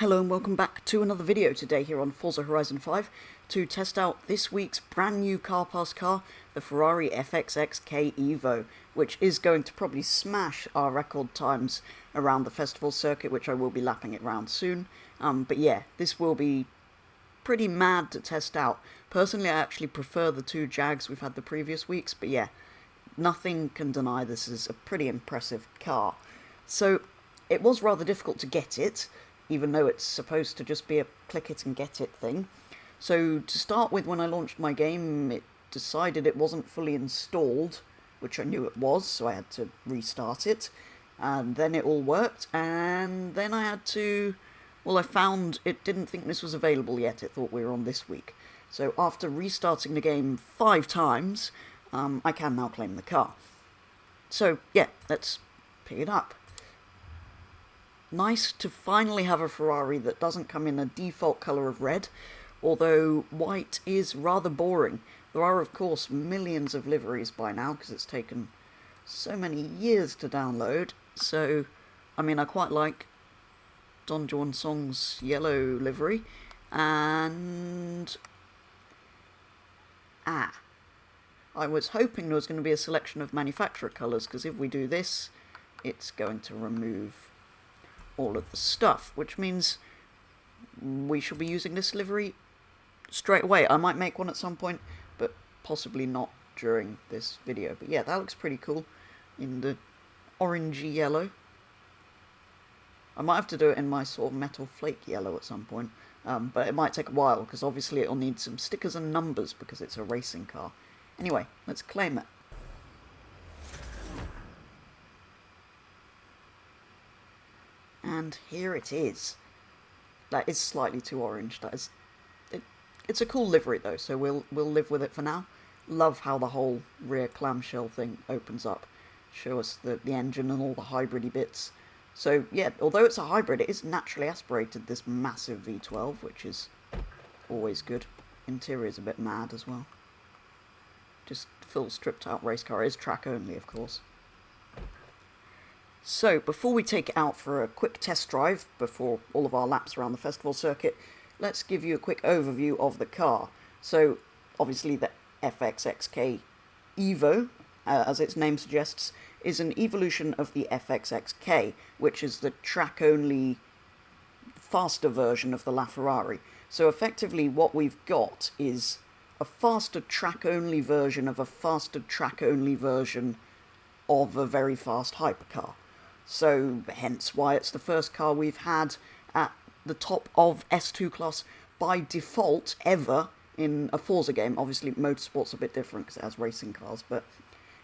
Hello and welcome back to another video today here on Forza Horizon 5 to test out this week's brand new car pass car, the Ferrari FXXK Evo, which is going to probably smash our record times around the festival circuit, which I will be lapping it around soon. But yeah, this will be pretty mad to test out. Personally, I actually prefer the two Jags we've had the previous weeks, but yeah, nothing can deny this is a pretty impressive car. So it was rather difficult to get it, even though it's supposed to just be a click it and get it thing. So to start with, when I launched my game, it decided it wasn't fully installed, which I knew it was, so I had to restart it. And then it all worked, and then I had to... well, I found it didn't think this was available yet, it thought we were on this week. So after restarting the game 5 times, I can now claim the car. So yeah, let's pick it up. Nice to finally have a Ferrari that doesn't come in a default colour of red, although white is rather boring. There are, of course, millions of liveries by now, because it's taken so many years to download. So, I mean, I quite like Don Juan Song's yellow livery, and... I was hoping there was going to be a selection of manufacturer colours, because if we do this, it's going to remove all of the stuff, which means we should be using this livery straight away. I might make one at some point, but possibly not during this video. But yeah, that looks pretty cool in the orangey yellow. I might have to do it in my sort of metal flake yellow at some point, but it might take a while, because obviously it'll need some stickers and numbers, because it's a racing car. Anyway, let's claim it. And here it is. That is slightly too orange. That is, it's a cool livery though, so we'll live with it for now. Love how the whole rear clamshell thing opens up. Show us the engine and all the hybrid-y bits. So yeah, although it's a hybrid, it is naturally aspirated, this massive V12, which is always good. Interior's a bit mad as well. Just full stripped out race car. It is track only, of course. So, before we take it out for a quick test drive, before all of our laps around the festival circuit, let's give you a quick overview of the car. So, obviously the FXXK Evo, as its name suggests, is an evolution of the FXXK, which is the track-only, faster version of the LaFerrari. So effectively what we've got is a faster track-only version of a faster track-only version of a very fast hypercar. So, hence why it's the first car we've had at the top of S2 class by default ever in a Forza game. Obviously, Motorsport's a bit different because it has racing cars, but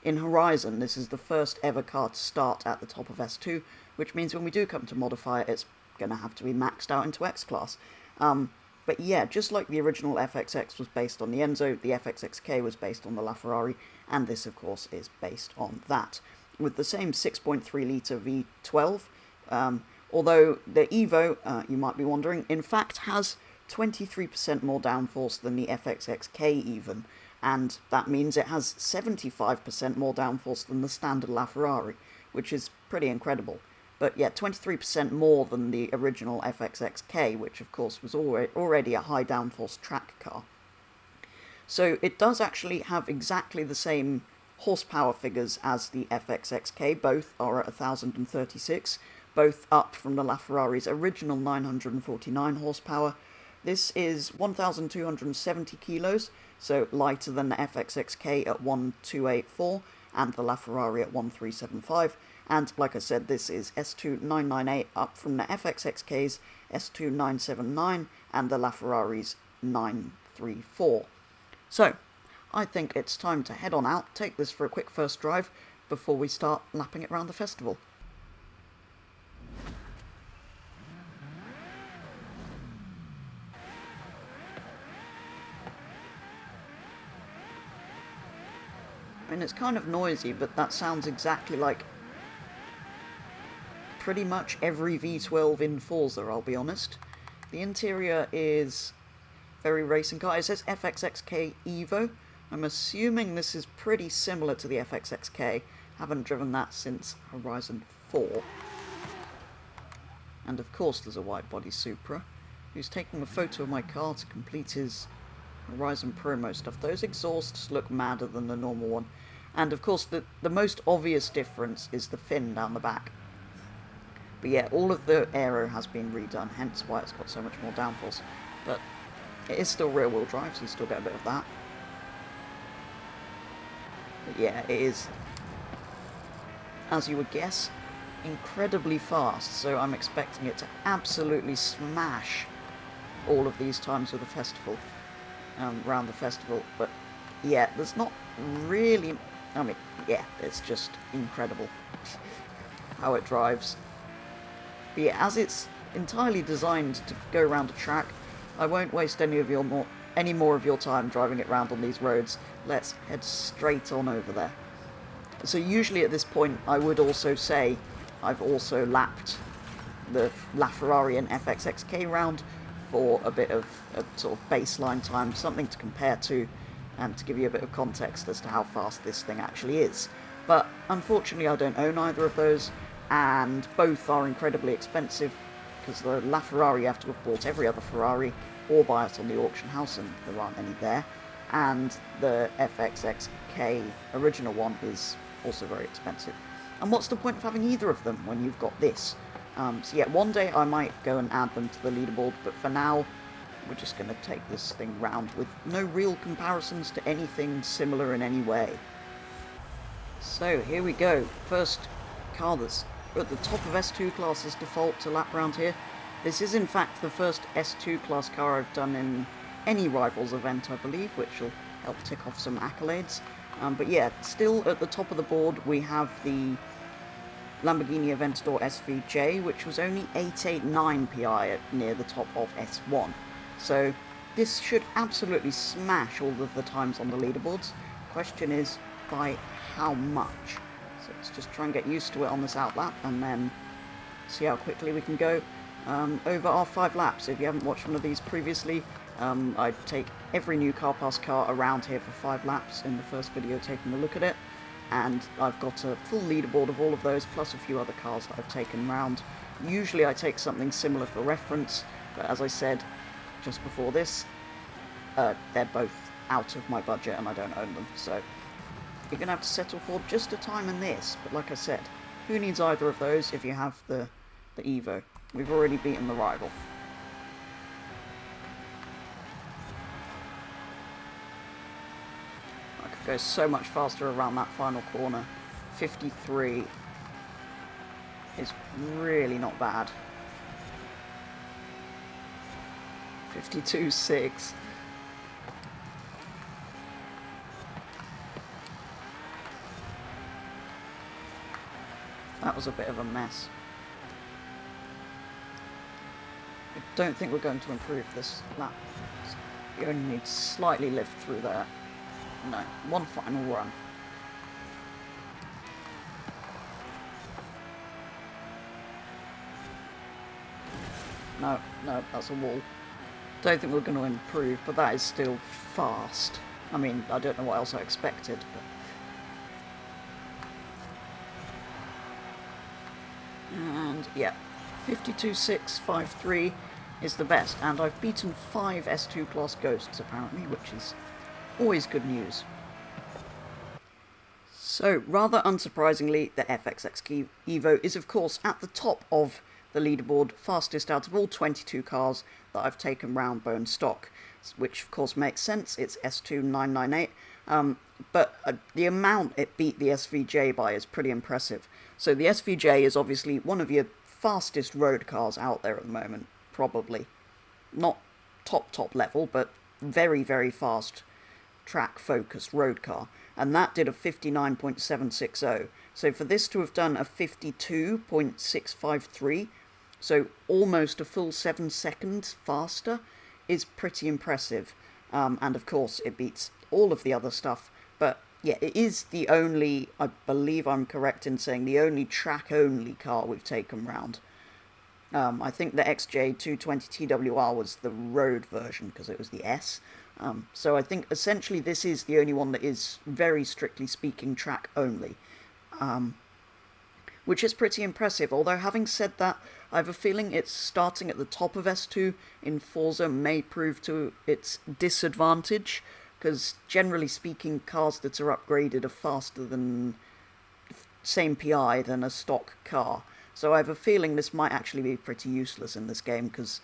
in Horizon, this is the first ever car to start at the top of S2, which means when we do come to modify it, it's going to have to be maxed out into X class. But yeah, just like the original FXX was based on the Enzo, the FXXK was based on the LaFerrari, and this, of course, is based on that, with the same 6.3 litre V12, although the Evo, you might be wondering, in fact has 23% more downforce than the FXXK even, and that means it has 75% more downforce than the standard LaFerrari, which is pretty incredible. But yeah, 23% more than the original FXXK, which of course was already a high downforce track car. So it does actually have exactly the same horsepower figures as the FXXK. Both are at 1036, both up from the LaFerrari's original 949 horsepower. This is 1270 kilos, so lighter than the FXXK at 1284 and the LaFerrari at 1375. And like I said, this is S2998 up from the FXXK's S2979 and the LaFerrari's 934. So, I think it's time to head on out, take this for a quick first drive before we start lapping it around the festival. I mean, it's kind of noisy, but that sounds exactly like pretty much every V12 in Forza, I'll be honest. The interior is very racing car. It says FXXK Evo. I'm assuming this is pretty similar to the FXXK. Haven't driven that since Horizon 4. And of course there's a wide-body Supra, who's taking a photo of my car to complete his Horizon promo stuff. Those exhausts look madder than the normal one. And of course the most obvious difference is the fin down the back. But yeah, all of the aero has been redone, hence why it's got so much more downforce. But it is still rear-wheel drive, so you still get a bit of that. But yeah, it is, as you would guess, incredibly fast, so I'm expecting it to absolutely smash all of these times with the festival, around the festival. But yeah, there's not really, I mean, yeah, it's just incredible how it drives. But yeah, as it's entirely designed to go around a track, I won't waste any more of your time driving it around on these roads. Let's head straight on over there. So usually at this point I would also say I've also lapped the LaFerrari FXXK round for a bit of a sort of baseline time, something to compare to, and to give you a bit of context as to how fast this thing actually is. But unfortunately I don't own either of those, and both are incredibly expensive, because the LaFerrari you have to have bought every other Ferrari or buy it on the auction house, and there aren't any there, and the FXXK original one is also very expensive. And what's the point of having either of them when you've got this? So yeah, one day I might go and add them to the leaderboard, but for now we're just going to take this thing round with no real comparisons to anything similar in any way. So here we go, first car that's at the top of S2 class's default to lap round here. This is in fact the first S2 class car I've done in any Rivals event, I believe, which will help tick off some accolades. But yeah, still at the top of the board we have the Lamborghini Aventador SVJ, which was only 889 PI near the top of S1. So this should absolutely smash all of the times on the leaderboards. Question is, by how much? So let's just try and get used to it on this outlap, and then see how quickly we can go over our 5 laps. If you haven't watched one of these previously, I take every new car pass car around here for 5 laps in the first video taking a look at it, and I've got a full leaderboard of all of those, plus a few other cars that I've taken round. Usually I take something similar for reference, but as I said just before this, they're both out of my budget and I don't own them, so you're going to have to settle for just a time in this. But like I said, who needs either of those if you have the Evo? We've already beaten the rival. I could go so much faster around that final corner. 53 is really not bad. 52.6. That was a bit of a mess. I don't think we're going to improve this lap. You only need to slightly lift through there. No, one final run. No, that's a wall. Don't think we're going to improve, but that is still fast. I mean, I don't know what else I expected, but... And yeah, 52.653 is the best, and I've beaten 5 S2 class ghosts apparently, which is always good news. So, rather unsurprisingly, the FXXK Evo is of course at the top of the leaderboard, fastest out of all 22 cars that I've taken round bone stock, which of course makes sense, it's S2998, but the amount it beat the SVJ by is pretty impressive. So the SVJ is obviously one of your fastest road cars out there at the moment, probably. Not top level, but very, very fast track-focused road car. And that did a 59.760. So for this to have done a 52.653, so almost a full 7 seconds faster, is pretty impressive. And of course it beats all of the other stuff, but yeah, it is the only, I believe I'm correct in saying, the only track-only car we've taken round. I think the XJ220 TWR was the road version, because it was the S. So I think essentially this is the only one that is, very strictly speaking, track-only. which is pretty impressive. Although having said that, I have a feeling it's starting at the top of S2 in Forza may prove to its disadvantage, because generally speaking, cars that are upgraded are faster than same PI than a stock car. So I have a feeling this might actually be pretty useless in this game, because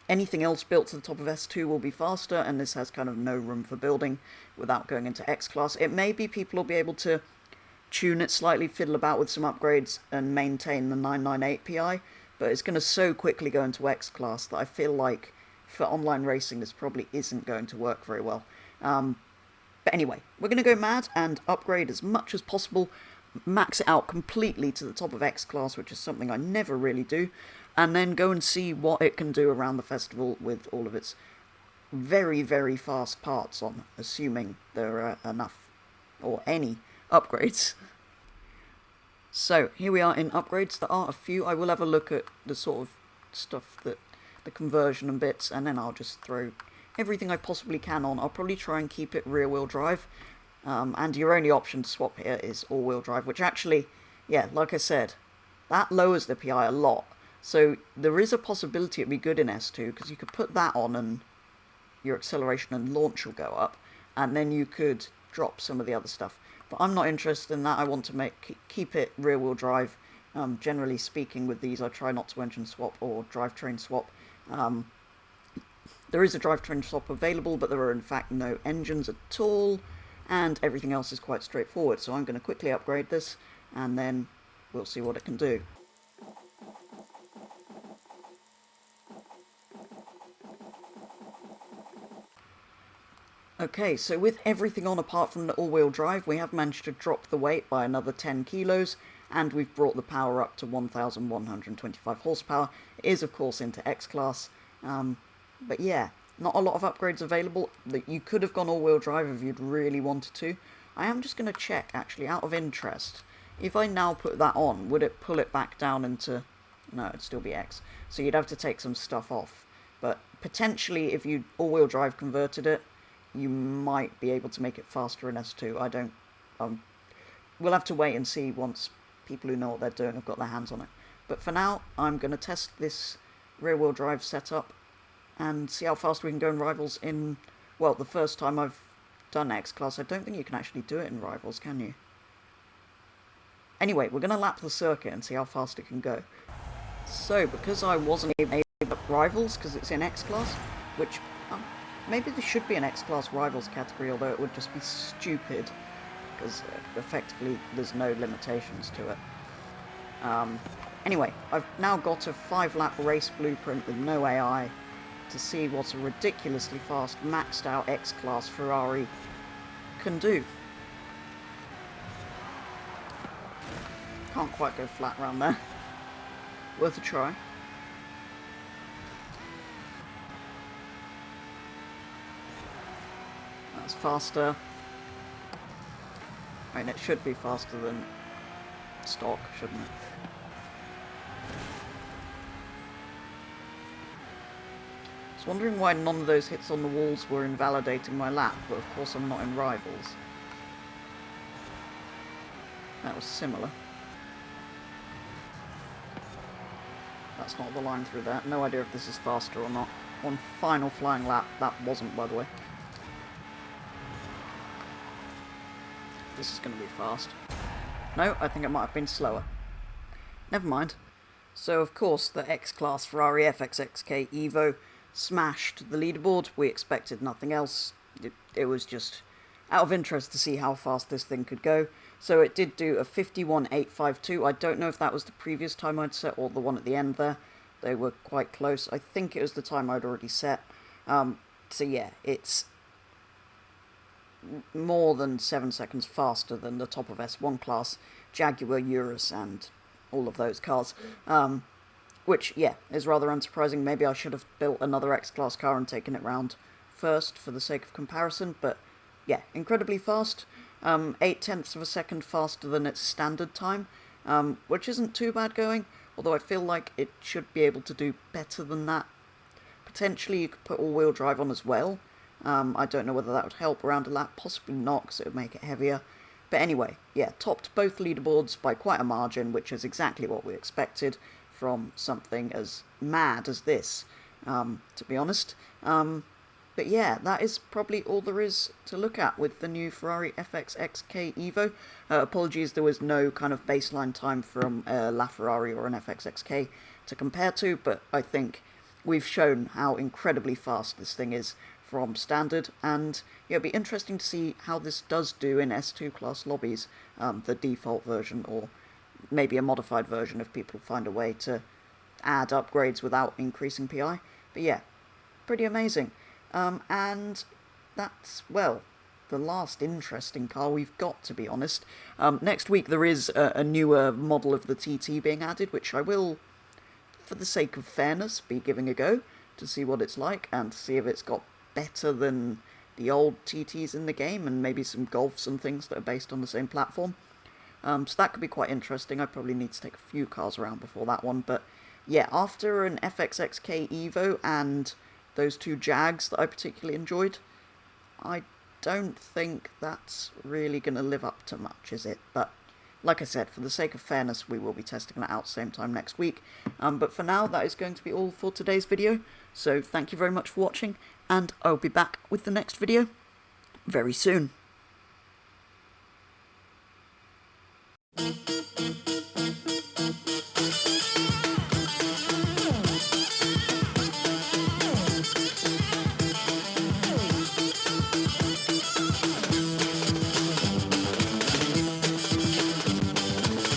anything else built to the top of S2 will be faster, and this has kind of no room for building without going into X-Class. It may be people will be able to tune it slightly, fiddle about with some upgrades, and maintain the 998 PI, but it's going to so quickly go into X-Class that I feel like for online racing this probably isn't going to work very well. But anyway, we're going to go mad and upgrade as much as possible, max it out completely to the top of X-Class, which is something I never really do, and then go and see what it can do around the festival with all of its very, very fast parts on, assuming there are enough, or any, upgrades. So, here we are in upgrades. There are a few. I will have a look at the sort of stuff that, the conversion and bits, and then I'll just throw everything I possibly can on. I'll probably try and keep it rear-wheel drive, and your only option to swap here is all-wheel drive, which actually, yeah, like I said, that lowers the PI a lot. So there is a possibility it'd be good in S2, because you could put that on and your acceleration and launch will go up, and then you could drop some of the other stuff. But I'm not interested in that. I want to keep it rear-wheel drive. Generally speaking, with these, I try not to engine swap or drivetrain swap. There is a drivetrain swap available, but there are in fact no engines at all, and everything else is quite straightforward. So I'm going to quickly upgrade this, and then we'll see what it can do. Okay, so with everything on apart from the all-wheel drive, we have managed to drop the weight by another 10 kilos, and we've brought the power up to 1,125 horsepower. It is, of course, into X-Class, but yeah, not a lot of upgrades available. You could have gone all-wheel drive if you'd really wanted to. I am just going to check, actually, out of interest. If I now put that on, would it pull it back down into... No, it'd still be X. So you'd have to take some stuff off. But potentially, if you all-wheel drive converted it, you might be able to make it faster in S2. I don't... we'll have to wait and see once people who know what they're doing have got their hands on it. But for now, I'm going to test this rear-wheel drive setup and see how fast we can go in Rivals in... Well, the first time I've done X-Class, I don't think you can actually do it in Rivals, can you? Anyway, we're going to lap the circuit and see how fast it can go. So, because I wasn't able to lap Rivals, because it's in X-Class, which... maybe there should be an X-Class Rivals category, although it would just be stupid, because effectively there's no limitations to it. Anyway, I've now got a 5-lap race blueprint with no AI to see what a ridiculously fast, maxed out X-Class Ferrari can do. Can't quite go flat around there. Worth a try. That's faster. I mean, it should be faster than stock, shouldn't it? I was wondering why none of those hits on the walls were invalidating my lap, but of course I'm not in Rivals. That was similar. That's not the line through there. No idea if this is faster or not. On final flying lap, that wasn't, by the way. This is going to be fast. No, I think it might have been slower. Never mind. So, of course, the X-Class Ferrari FXXK Evo smashed the leaderboard. We expected nothing else. It was just out of interest to see how fast this thing could go. So it did do a 51.852. I don't know if that was the previous time I'd set or the one at the end there. They were quite close. I think it was the time I'd already set. So yeah, it's more than 7 seconds faster than the top of S1 class, Jaguar, Urus, and all of those cars. Which, yeah, is rather unsurprising. Maybe I should have built another X-Class car and taken it round first for the sake of comparison, but yeah, incredibly fast. 0.8 of a second faster than its standard time, which isn't too bad going, although I feel like it should be able to do better than that. Potentially you could put all-wheel drive on as well. I don't know whether that would help around a lap, possibly not, because it would make it heavier. But anyway, yeah, topped both leaderboards by quite a margin, which is exactly what we expected from something as mad as this, to be honest. But yeah, that is probably all there is to look at with the new Ferrari FXXK Evo. Apologies, there was no kind of baseline time from LaFerrari or an FXXK to compare to, but I think we've shown how incredibly fast this thing is from standard, and yeah, it'll be interesting to see how this does do in S2 class lobbies, the default version, or maybe a modified version if people find a way to add upgrades without increasing PI. But yeah, pretty amazing. And that's, well, the last interesting car we've got, to be honest. Next week there is a newer model of the TT being added, which I will, for the sake of fairness, be giving a go to see what it's like and to see if it's got better than the old TTs in the game, and maybe some Golfs and things that are based on the same platform. So that could be quite interesting. I probably need to take a few cars around before that one, but yeah, after an FXXK Evo and those two Jags that I particularly enjoyed, I don't think that's really going to live up to much, is it? But like I said, for the sake of fairness, we will be testing that out same time next week. But for now, that is going to be all for today's video. So thank you very much for watching, and I'll be back with the next video very soon.